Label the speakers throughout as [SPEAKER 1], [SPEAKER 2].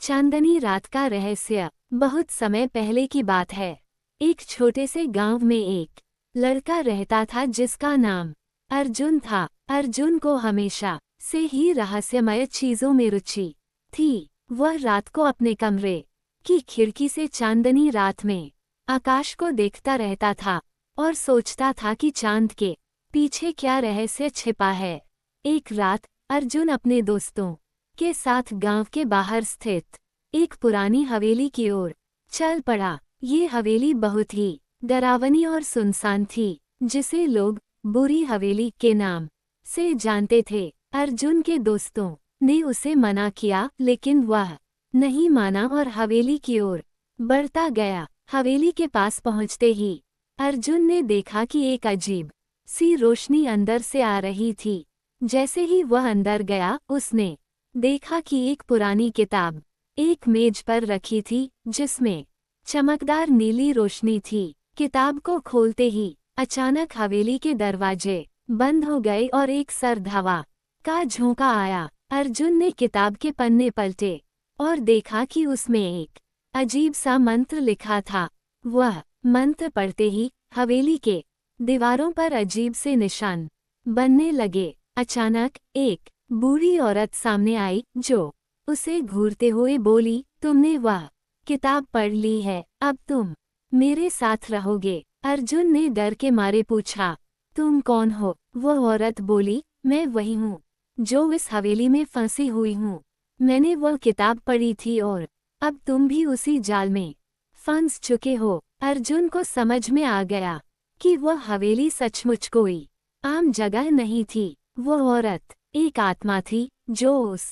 [SPEAKER 1] चांदनी रात का रहस्य। बहुत समय पहले की बात है। एक छोटे से गांव में एक लड़का रहता था जिसका नाम अर्जुन था। अर्जुन को हमेशा से ही रहस्यमय चीजों में रुचि थी। वह रात को अपने कमरे की खिड़की से चांदनी रात में आकाश को देखता रहता था और सोचता था कि चांद के पीछे क्या रहस्य छिपा है। एक रात अर्जुन अपने दोस्तों के साथ गांव के बाहर स्थित एक पुरानी हवेली की ओर चल पड़ा। ये हवेली बहुत ही डरावनी और सुनसान थी, जिसे लोग बुरी हवेली के नाम से जानते थे। अर्जुन के दोस्तों ने उसे मना किया, लेकिन वह नहीं माना और हवेली की ओर बढ़ता गया। हवेली के पास पहुंचते ही अर्जुन ने देखा कि एक अजीब सी रोशनी अंदर से आ रही थी। जैसे ही वह अंदर गया, उसने देखा कि एक पुरानी किताब एक मेज पर रखी थी, जिसमें चमकदार नीली रोशनी थी। किताब को खोलते ही अचानक हवेली के दरवाजे बंद हो गए और एक सर्द हवा का झोंका आया। अर्जुन ने किताब के पन्ने पलटे और देखा कि उसमें एक अजीब सा मंत्र लिखा था। वह मंत्र पढ़ते ही हवेली के दीवारों पर अजीब से निशान बनने लगे। अचानक एक बूढ़ी औरत सामने आई, जो उसे घूरते हुए बोली, तुमने वह किताब पढ़ ली है, अब तुम मेरे साथ रहोगे। अर्जुन ने डर के मारे पूछा, तुम कौन हो? वह औरत बोली, मैं वही हूँ जो इस हवेली में फंसी हुई हूँ। मैंने वह किताब पढ़ी थी और अब तुम भी उसी जाल में फंस चुके हो। अर्जुन को समझ में आ गया कि वह हवेली सचमुच कोई आम जगह नहीं थी। वह औरत एक आत्मा थी जो उस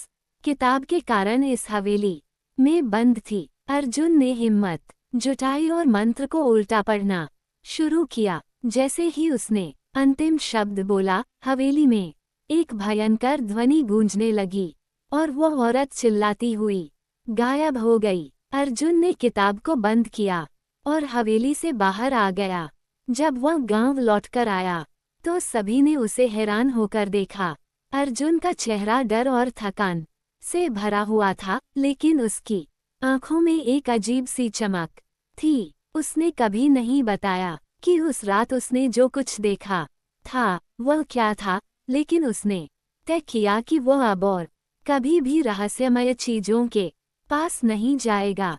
[SPEAKER 1] किताब के कारण इस हवेली में बंद थी। अर्जुन ने हिम्मत जुटाई और मंत्र को उल्टा पढ़ना शुरू किया। जैसे ही उसने अंतिम शब्द बोला, हवेली में एक भयंकर ध्वनि गूंजने लगी और वह औरत चिल्लाती हुई गायब हो गई। अर्जुन ने किताब को बंद किया और हवेली से बाहर आ गया। जब वह गांव लौटकर आया तो सभी ने उसे हैरान होकर देखा। अर्जुन का चेहरा डर और थकान से भरा हुआ था, लेकिन उसकी आंखों में एक अजीब सी चमक थी। उसने कभी नहीं बताया कि उस रात उसने जो कुछ देखा था वह क्या था, लेकिन उसने तय किया कि वह अब और कभी भी रहस्यमय चीजों के पास नहीं जाएगा।